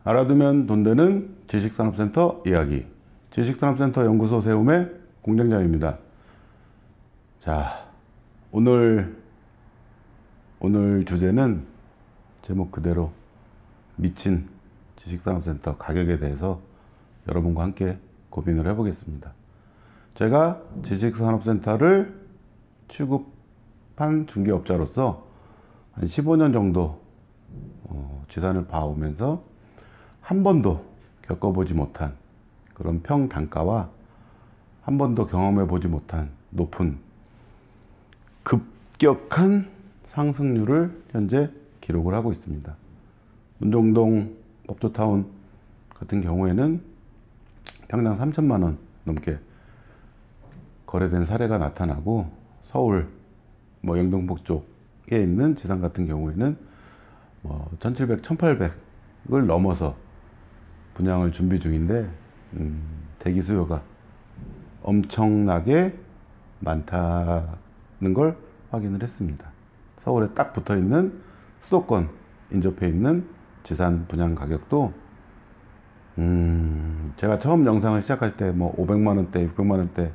알아두면 돈 되는 지식산업센터 이야기, 지식산업센터 연구소 세움의 공장장입니다. 자, 오늘 주제는 제목 그대로 미친 지식산업센터 가격에 대해서 여러분과 함께 고민을 해보겠습니다. 제가 지식산업센터를 취급한 중개업자로서 한 15년 정도 지산을 봐오면서 한 번도 겪어보지 못한 그런 평단가와 한 번도 경험해보지 못한 높은 급격한 상승률을 현재 기록을 하고 있습니다. 문정동 법조타운 같은 경우에는 평당 3천만원 넘게 거래된 사례가 나타나고, 서울 영등포 쪽에 있는 지산 같은 경우에는 1700, 1800을 넘어서 분양을 준비 중인데 대기 수요가 엄청나게 많다는 걸 확인을 했습니다. 서울에 딱 붙어 있는 수도권 인접해 있는 지산 분양 가격도 제가 처음 영상을 시작할 때 500만원대, 600만원대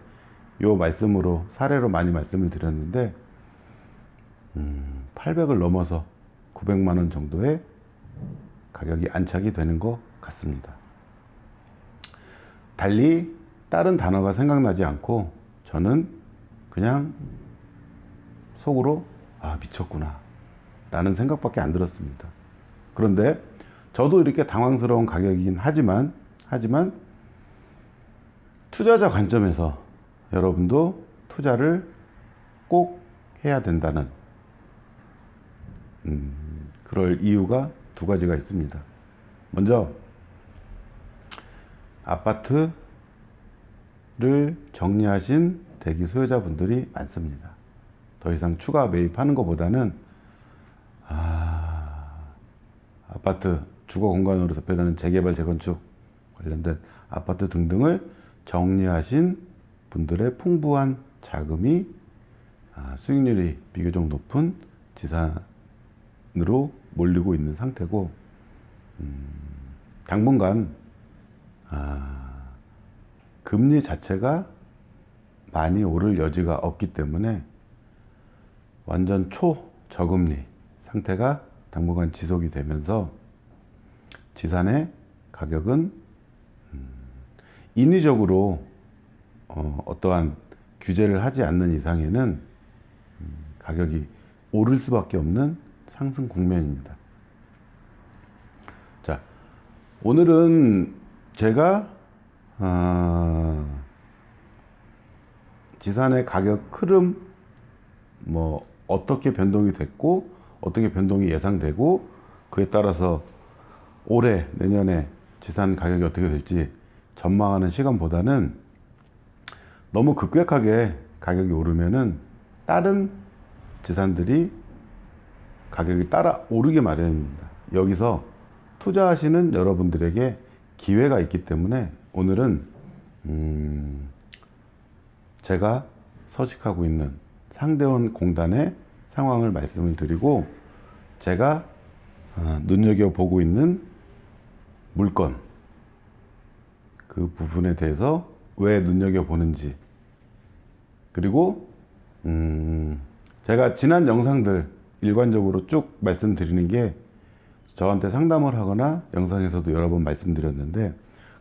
요 말씀으로 사례로 많이 말씀을 드렸는데 800을 넘어서 900만원 정도의 가격이 안착이 되는 것 같습니다. 달리 다른 단어가 생각나지 않고 저는 그냥 속으로 미쳤구나 라는 생각밖에 안 들었습니다. 그런데 저도 이렇게 당황스러운 가격이긴 하지만 투자자 관점에서 여러분도 투자를 꼭 해야 된다는 그럴 이유가 두 가지가 있습니다. 먼저 아파트를 정리하신 대기 수요자분들이 많습니다. 더 이상 추가 매입하는 것보다는 아파트 주거 공간으로 대표되는 재개발, 재건축 관련된 아파트 등등을 정리하신 분들의 풍부한 자금이 수익률이 비교적 높은 지산으로 몰리고 있는 상태고, 당분간 금리 자체가 많이 오를 여지가 없기 때문에 완전 초저금리 상태가 당분간 지속이 되면서 지산의 가격은 인위적으로 어떠한 규제를 하지 않는 이상에는 가격이 오를 수밖에 없는 상승 국면입니다. 자, 오늘은 제가 지산의 가격 흐름 어떻게 변동이 됐고 어떻게 변동이 예상되고 그에 따라서 올해 내년에 지산 가격이 어떻게 될지 전망하는 시간보다는 너무 급격하게 가격이 오르면은 다른 지산들이 가격이 따라 오르게 마련입니다. 여기서 투자하시는 여러분들에게 기회가 있기 때문에 오늘은 제가 서식하고 있는 상대원 공단의 상황을 말씀을 드리고, 제가 눈여겨보고 있는 물건 그 부분에 대해서 왜 눈여겨보는지, 그리고 제가 지난 영상들 일관적으로 쭉 말씀드리는 게, 저한테 상담을 하거나 영상에서도 여러 번 말씀드렸는데,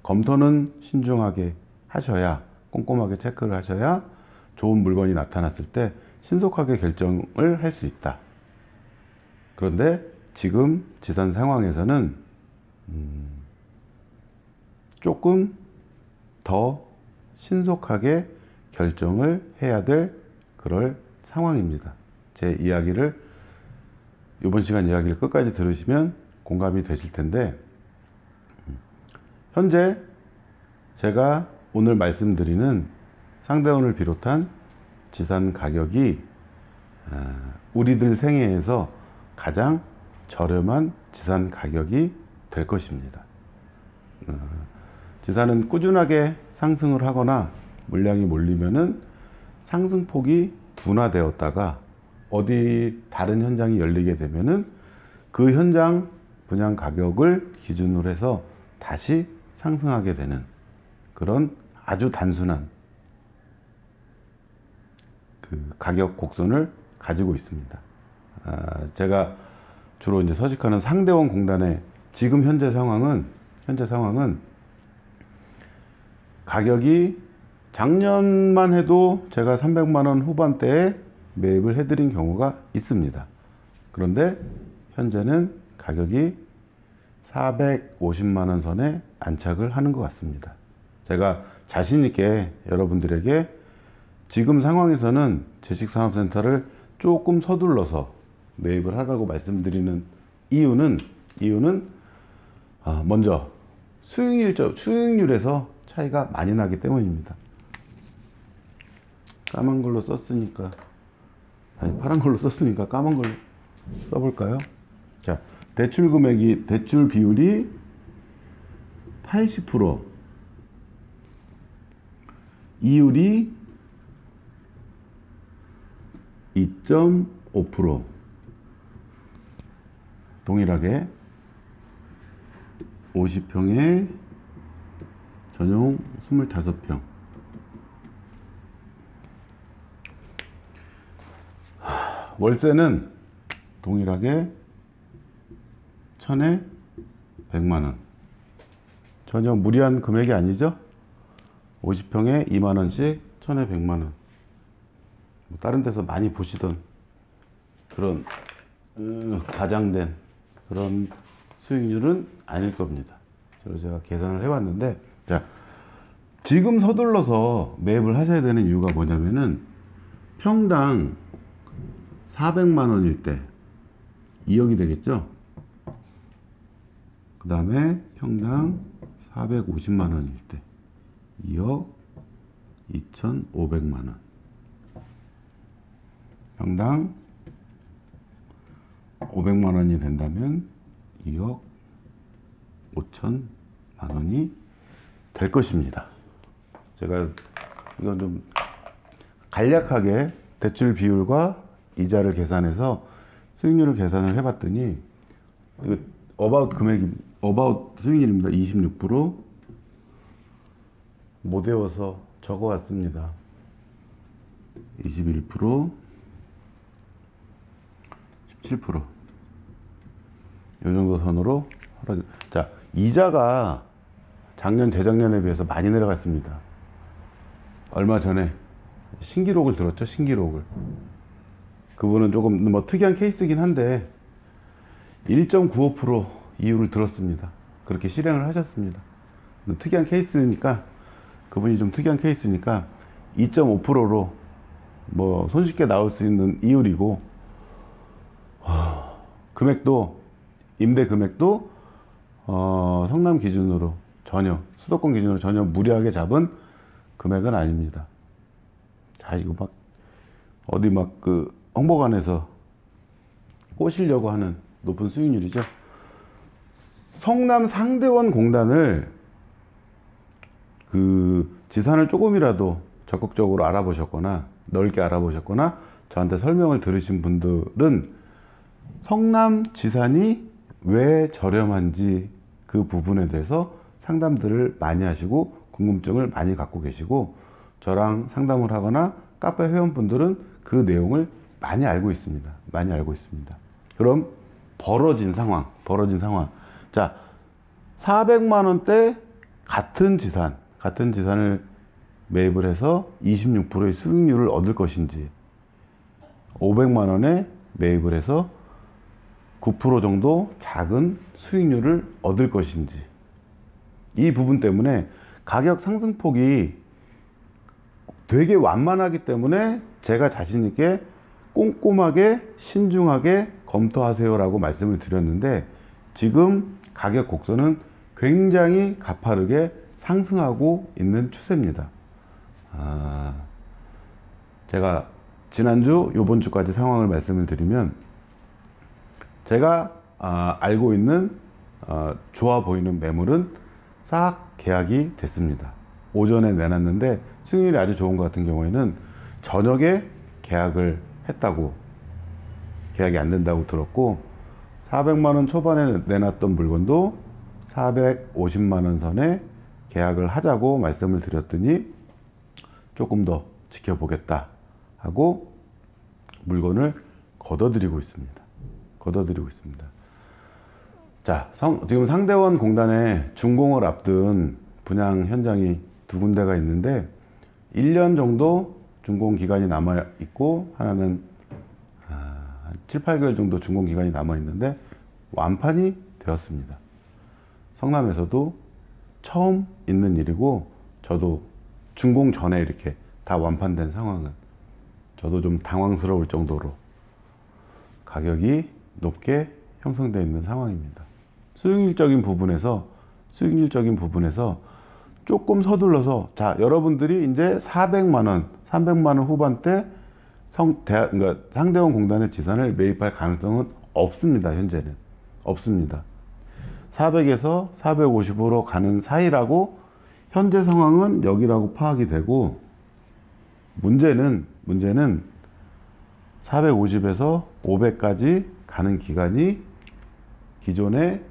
검토는 신중하게 하셔야, 꼼꼼하게 체크를 하셔야 좋은 물건이 나타났을 때 신속하게 결정을 할 수 있다. 그런데 지금 지산 상황에서는 조금 더 신속하게 결정을 해야 될 그럴 상황입니다. 제 이야기를, 이번 시간 이야기를 끝까지 들으시면 공감이 되실 텐데, 현재 제가 오늘 말씀드리는 상대원을 비롯한 지산 가격이 우리들 생애에서 가장 저렴한 지산 가격이 될 것입니다. 지산은 꾸준하게 상승을 하거나 물량이 몰리면은 상승폭이 둔화되었다가 어디 다른 현장이 열리게 되면은 그 현장 분양 가격을 기준으로 해서 다시 상승하게 되는 그런 아주 단순한 그 가격 곡선을 가지고 있습니다. 제가 주로 이제 서식하는 상대원 공단의 지금 현재 상황은 가격이 작년만 해도 제가 300만원 후반대에 매입을 해드린 경우가 있습니다. 그런데 현재는 가격이 450만원 선에 안착을 하는 것 같습니다. 제가 자신있게 여러분들에게 지금 상황에서는 제식산업센터를 조금 서둘러서 매입을 하라고 말씀드리는 이유는 먼저 수익률에서 차이가 많이 나기 때문입니다. 까만 걸로 썼으니까, 아니 파란 걸로 썼으니까 까만 걸로 써볼까요? 자, 대출 금액이, 대출 비율이 80%, 이율이 2.5%, 동일하게 50평에 전용 25평. 월세는 동일하게 1000에 100만원. 전혀 무리한 금액이 아니죠? 50평에 2만원씩 1000에 100만원. 뭐 다른 데서 많이 보시던 그런 과장된 그런 수익률은 아닐 겁니다. 제가 계산을 해봤는데, 자, 지금 서둘러서 매입을 하셔야 되는 이유가 뭐냐면은 평당 400만원일 때 2억이 되겠죠. 그 다음에 평당 450만원일 때 2억 2,500만원, 평당 500만원이 된다면 2억 5천만원이 될 것입니다. 제가 이건 좀 간략하게 대출 비율과 이자를 계산해서 수익률을 계산을 해봤더니 어바웃 금액이, 어바웃 수익률입니다. 26%. 못 외워서 적어왔습니다. 21%, 17%. 이 정도 선으로. 자, 이자가 작년, 재작년에 비해서 많이 내려갔습니다. 얼마 전에 신기록을 들었죠, 신기록을. 그분은 조금 뭐 특이한 케이스긴 한데 1.95% 이유를 들었습니다. 그렇게 실행을 하셨습니다. 특이한 케이스니까, 그분이 좀 특이한 케이스니까 2.5%로 뭐 손쉽게 나올 수 있는 이율이고, 금액도, 임대 금액도 성남 기준으로 전혀, 수도권 기준으로 전혀 무리하게 잡은 금액은 아닙니다. 자, 이거 막 어디 막 그 홍보관에서 꼬시려고 하는 높은 수익률이죠. 성남 상대원 공단을 그 지산을 조금이라도 적극적으로 알아보셨거나 넓게 알아보셨거나 저한테 설명을 들으신 분들은 성남 지산이 왜 저렴한지 그 부분에 대해서 상담들을 많이 하시고 궁금증을 많이 갖고 계시고, 저랑 상담을 하거나 카페 회원분들은 그 내용을 많이 알고 있습니다. 많이 알고 있습니다. 그럼 벌어진 상황. 자, 400만원대 같은 지산을 매입을 해서 26%의 수익률을 얻을 것인지, 500만원에 매입을 해서 9% 정도 작은 수익률을 얻을 것인지, 이 부분 때문에 가격 상승폭이 되게 완만하기 때문에 제가 자신있게 꼼꼼하게 신중하게 검토하세요 라고 말씀을 드렸는데, 지금 가격 곡선은 굉장히 가파르게 상승하고 있는 추세입니다. 제가 지난주 요번 주까지 상황을 말씀을 드리면, 제가 알고 있는 좋아 보이는 매물은 싹 계약이 됐습니다. 오전에 내놨는데 수익률이 아주 좋은 것 같은 경우에는 저녁에 계약을 했다고, 계약이 안 된다고 들었고, 400만원 초반에 내놨던 물건도 450만원 선에 계약을 하자고 말씀을 드렸더니 조금 더 지켜보겠다 하고 물건을 걷어들이고 있습니다. 자, 지금 상대원 공단에 준공을 앞둔 분양 현장이 두 군데가 있는데 1년 정도 준공 기간이 남아 있고, 하나는 7, 8개월 정도 준공 기간이 남아 있는데 완판이 되었습니다. 성남에서도 처음 있는 일이고, 저도 준공 전에 이렇게 다 완판된 상황은 저도 좀 당황스러울 정도로 가격이 높게 형성되어 있는 상황입니다. 수익률적인 부분에서 조금 서둘러서, 자, 여러분들이 이제 400만원, 300만원 후반대 그러니까 상대원 공단의 지산을 매입할 가능성은 없습니다. 현재는 없습니다. 400에서 450으로 가는 사이라고 현재 상황은 여기라고 파악이 되고, 문제는 450에서 500까지 가는 기간이 기존에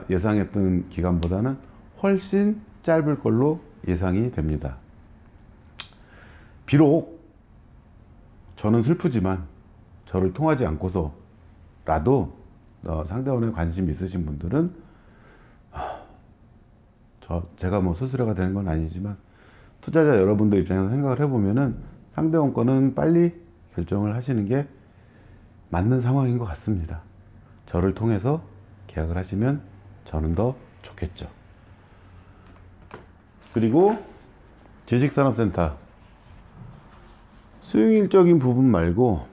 예상했던 기간보다는 훨씬 짧을 걸로 예상이 됩니다. 비록 저는 슬프지만 저를 통하지 않고서라도 상대원에 관심 있으신 분들은, 제가 뭐 수수료가 되는 건 아니지만 투자자 여러분들 입장에서 생각을 해보면은 상대원 거는 빨리 결정을 하시는 게 맞는 상황인 것 같습니다. 저를 통해서 계약을 하시면 저는 더 좋겠죠. 그리고 지식산업센터 수익률적인 부분 말고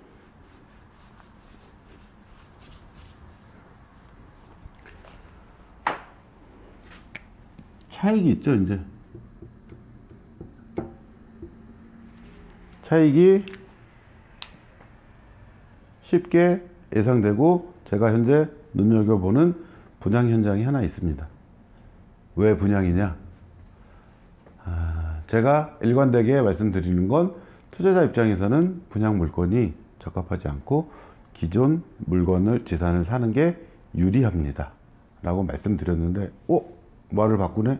차익이 있죠. 이제 차익이 쉽게 예상되고, 제가 현재 눈여겨보는 분양 현장이 하나 있습니다. 왜 분양이냐? 제가 일관되게 말씀드리는 건, 투자자 입장에서는 분양 물건이 적합하지 않고 기존 물건을, 지산을 사는 게 유리합니다 라고 말씀드렸는데, 말을 바꾸네?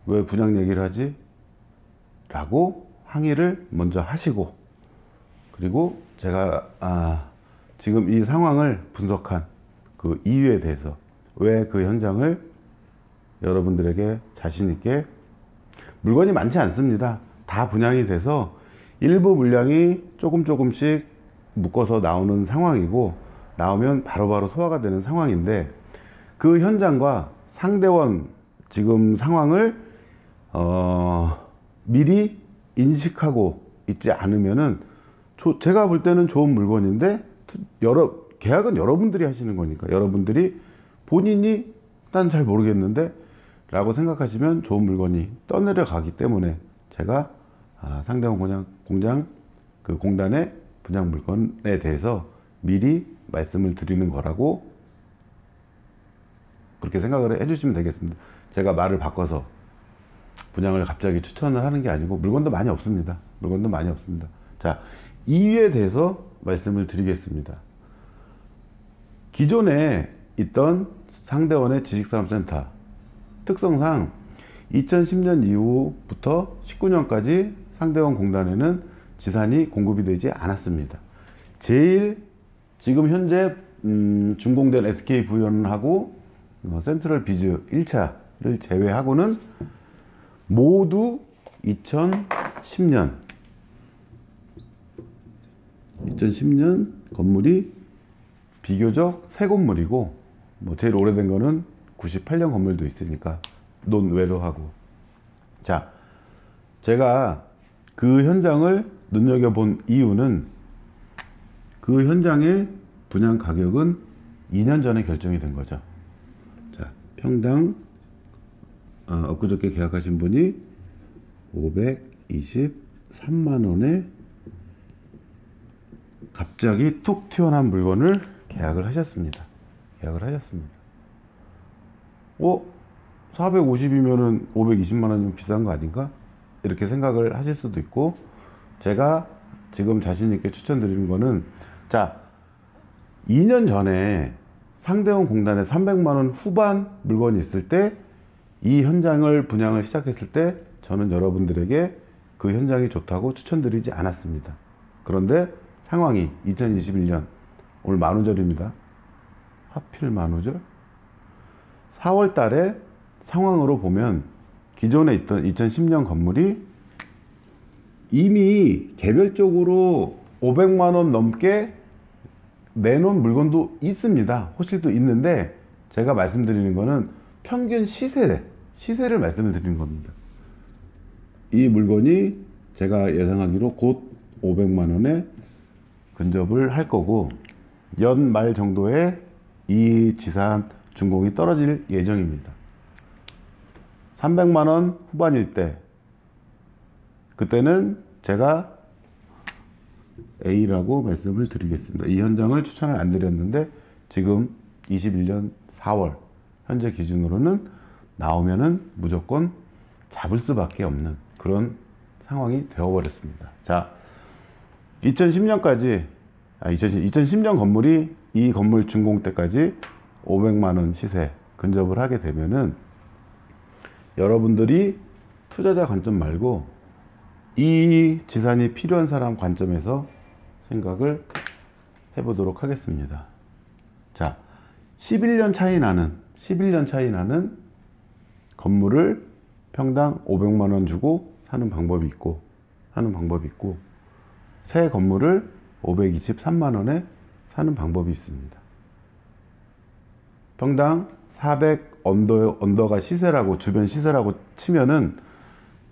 왜 분양 얘기를 하지? 라고 항의를 먼저 하시고, 그리고 제가 지금 이 상황을 분석한 그 이유에 대해서, 왜 그 현장을 여러분들에게 자신 있게, 물건이 많지 않습니다. 다 분양이 돼서 일부 물량이 조금씩 묶어서 나오는 상황이고, 나오면 바로바로 소화가 되는 상황인데, 그 현장과 상대원 지금 상황을 미리 인식하고 있지 않으면은, 제가 볼 때는 좋은 물건인데, 계약은 여러분들이 하시는 거니까, 여러분들이 본인이 난 잘 모르겠는데 라고 생각하시면 좋은 물건이 떠내려 가기 때문에, 제가 상대원 공장 그 공단의 분양 물건에 대해서 미리 말씀을 드리는 거라고 그렇게 생각을 해주시면 되겠습니다. 제가 말을 바꿔서 분양을 갑자기 추천을 하는 게 아니고, 물건도 많이 없습니다. 자, 이유에 대해서 말씀을 드리겠습니다. 기존에 있던 상대원의 지식산업센터 특성상 2010년 이후부터 19년까지 상대원 공단에는 지산이 공급이 되지 않았습니다. 제일 지금 현재 준공된 SK 부연하고 센트럴 비즈 1차를 제외하고는 모두 2010년 건물이 비교적 새 건물이고, 뭐 제일 오래된 거는 98년 건물도 있으니까 논외로 하고. 자, 제가 그 현장을 눈여겨본 이유는, 그 현장의 분양 가격은 2년 전에 결정이 된 거죠. 자, 평당 엊그저께 계약하신 분이 523만 원에 갑자기 툭 튀어나온 물건을 계약을 하셨습니다. 계약을 하셨습니다. 450이면은 520만 원이면 비싼 거 아닌가? 이렇게 생각을 하실 수도 있고, 제가 지금 자신 있게 추천드리는 거는, 자, 2년 전에 상대원 공단에 300만 원 후반 물건이 있을 때, 이 현장을 분양을 시작했을 때 저는 여러분들에게 그 현장이 좋다고 추천드리지 않았습니다. 그런데 상황이 2021년 오늘 만우절입니다. 하필 만우절? 4월 달에 상황으로 보면 기존에 있던 2010년 건물이 이미 개별적으로 500만 원 넘게 내놓은 물건도 있습니다. 호실도 있는데, 제가 말씀드리는 거는 평균 시세를 말씀을 드리는 겁니다. 이 물건이 제가 예상하기로 곧 500만 원에 근접을 할 거고, 연말 정도에 이 지산 준공이 떨어질 예정입니다. 300만 원 후반일 때, 그때는 제가 A라고 말씀을 드리겠습니다. 이 현장을 추천을 안 드렸는데, 지금 21년 4월 현재 기준으로는 나오면은 무조건 잡을 수밖에 없는 그런 상황이 되어버렸습니다. 자, 2010년까지 2010년 건물이 이 건물 준공 때까지 500만 원 시세 근접을 하게 되면은, 여러분들이 투자자 관점 말고 이 지산이 필요한 사람 관점에서 생각을 해보도록 하겠습니다. 자, 11년 차이 나는 건물을 평당 500만 원 주고 사는 방법이 있고, 새 건물을 523만 원에 사는 방법이 있습니다. 평당 400 언더가 시세라고, 주변 시세라고 치면은,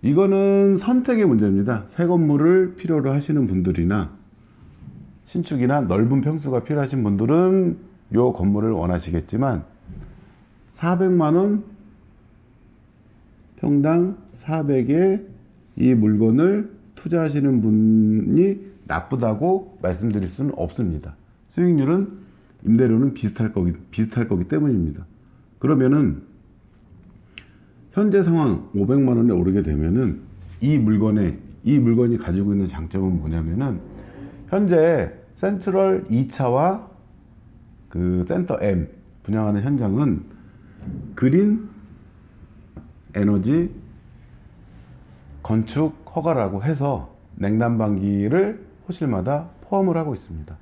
이거는 선택의 문제입니다. 새 건물을 필요로 하시는 분들이나 신축이나 넓은 평수가 필요하신 분들은 이 건물을 원하시겠지만, 400만 원 평당 400에 이 물건을 투자하시는 분이 나쁘다고 말씀드릴 수는 없습니다. 수익률은, 임대료는 비슷할 거기 때문입니다. 그러면은 현재 상황 500만 원에 오르게 되면은 이 물건이 가지고 있는 장점은 뭐냐면은, 현재 센트럴 2차와 그 센터 M 분양하는 현장은 그린 에너지 건축 허가라고 해서 냉난방기를 호실마다 포함을 하고 있습니다.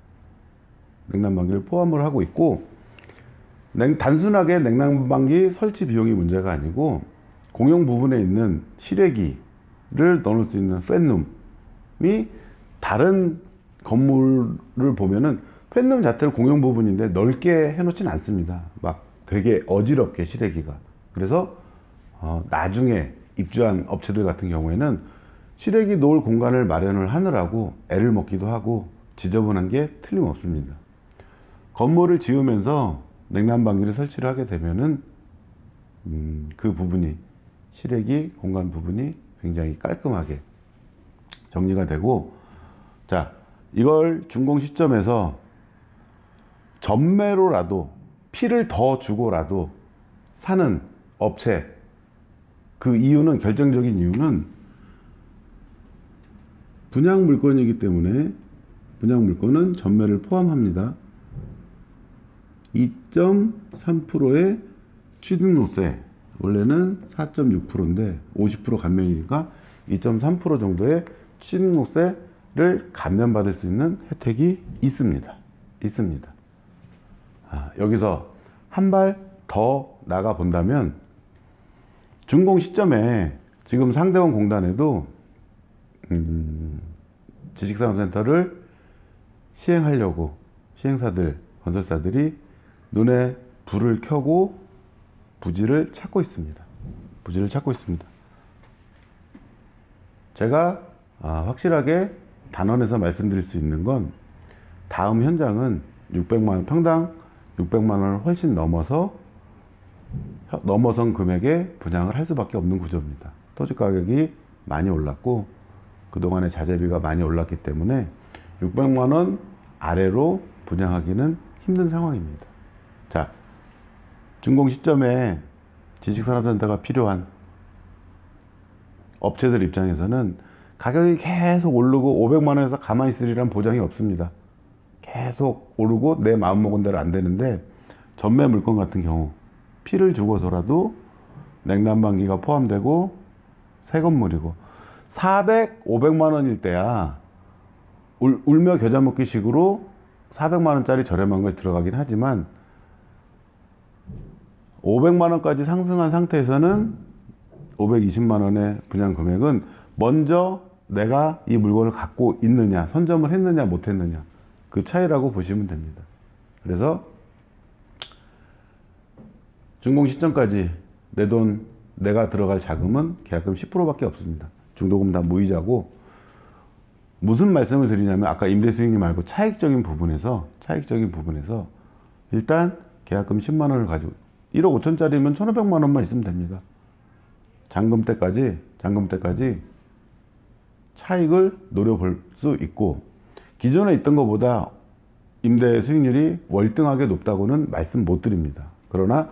냉난방기를 포함을 하고 있고, 단순하게 냉난방기 설치 비용이 문제가 아니고, 공용 부분에 있는 실외기를 넣을 수 있는 팬룸이 다른 건물을 보면은 팬룸 자체를 공용 부분인데 넓게 해놓지는 않습니다. 막 되게 어지럽게 실외기가. 그래서 나중에 입주한 업체들 같은 경우에는 실외기 놓을 공간을 마련을 하느라고 애를 먹기도 하고 지저분한 게 틀림없습니다. 건물을 지으면서 냉난방기를 설치를 하게 되면은 그 부분이, 실외기 공간 부분이 굉장히 깔끔하게 정리가 되고, 자, 이걸 준공 시점에서 전매로라도 피를 더 주고라도 사는 업체, 그 이유는, 결정적인 이유는 분양 물건이기 때문에, 분양 물건은 전매를 포함합니다. 2.3%의 취등록세, 원래는 4.6%인데 50% 감면이니까 2.3% 정도의 취등록세를 감면받을 수 있는 혜택이 있습니다. 여기서 한 발 더 나가 본다면, 준공 시점에 지금 상대원 공단에도 지식산업센터를 시행하려고 시행사들, 건설사들이 눈에 불을 켜고 부지를 찾고 있습니다. 제가 확실하게 단언해서 말씀드릴 수 있는 건, 다음 현장은 600만 원, 평당 600만 원을 훨씬 넘어선 금액에 분양을 할 수밖에 없는 구조입니다. 토지 가격이 많이 올랐고 그동안의 자재비가 많이 올랐기 때문에 600만 원 아래로 분양하기는 힘든 상황입니다. 자, 준공 시점에 지식산업센터가 필요한 업체들 입장에서는 가격이 계속 오르고 500만 원에서 가만히 있으리란 보장이 없습니다. 계속 오르고 내 마음먹은 대로 안 되는데, 전매 물건 같은 경우 피를 주고서라도 냉난방기가 포함되고 새 건물이고 400, 500만 원일 때야 울며 겨자 먹기 식으로 400만 원짜리 저렴한 걸 들어가긴 하지만 500만 원까지 상승한 상태에서는 520만 원의 분양 금액은 먼저 내가 이 물건을 갖고 있느냐, 선점을 했느냐 못 했느냐, 그 차이라고 보시면 됩니다. 그래서 준공 시점까지 내 돈, 내가 들어갈 자금은 계약금 10%밖에 없습니다. 중도금 다 무이자고, 무슨 말씀을 드리냐면 아까 임대 수익률 말고 차익적인 부분에서 일단 계약금 10만 원을 가지고 1억 5천짜리면 1,500만 원만 있으면 됩니다. 잔금 때까지 차익을 노려볼 수 있고, 기존에 있던 것보다 임대 수익률이 월등하게 높다고는 말씀 못 드립니다. 그러나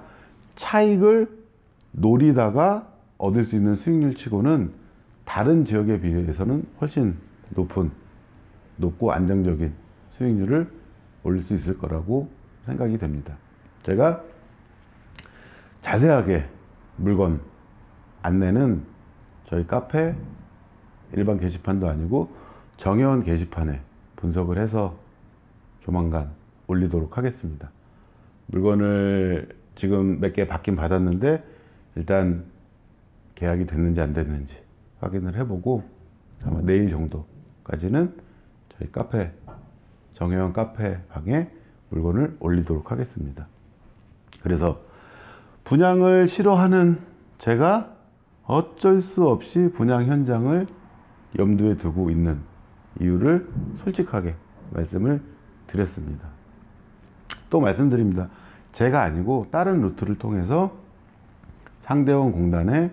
차익을 노리다가 얻을 수 있는 수익률 치고는 다른 지역에 비해서는 훨씬 높고 안정적인 수익률을 올릴 수 있을 거라고 생각이 됩니다. 제가 자세하게 물건 안내는 저희 카페 일반 게시판도 아니고 정회원 게시판에 분석을 해서 조만간 올리도록 하겠습니다. 물건을 지금 몇 개 받긴 받았는데 일단 계약이 됐는지 안 됐는지 확인을 해보고 아마 내일 정도까지는 저희 카페, 정회원 카페 방에 물건을 올리도록 하겠습니다. 그래서 분양을 싫어하는 제가 어쩔 수 없이 분양 현장을 염두에 두고 있는 이유를 솔직하게 말씀을 드렸습니다. 또 말씀드립니다. 제가 아니고 다른 루트를 통해서 상대원 공단의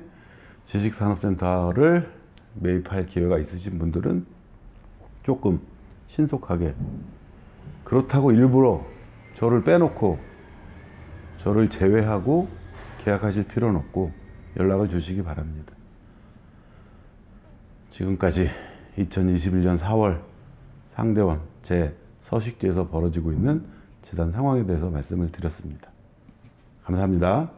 지식산업센터를 매입할 기회가 있으신 분들은 조금 신속하게, 그렇다고 일부러 저를 빼놓고 저를 제외하고 계약하실 필요는 없고 연락을 주시기 바랍니다. 지금까지 2021년 4월 상대원 제 서식지에서 벌어지고 있는 재단 상황에 대해서 말씀을 드렸습니다. 감사합니다.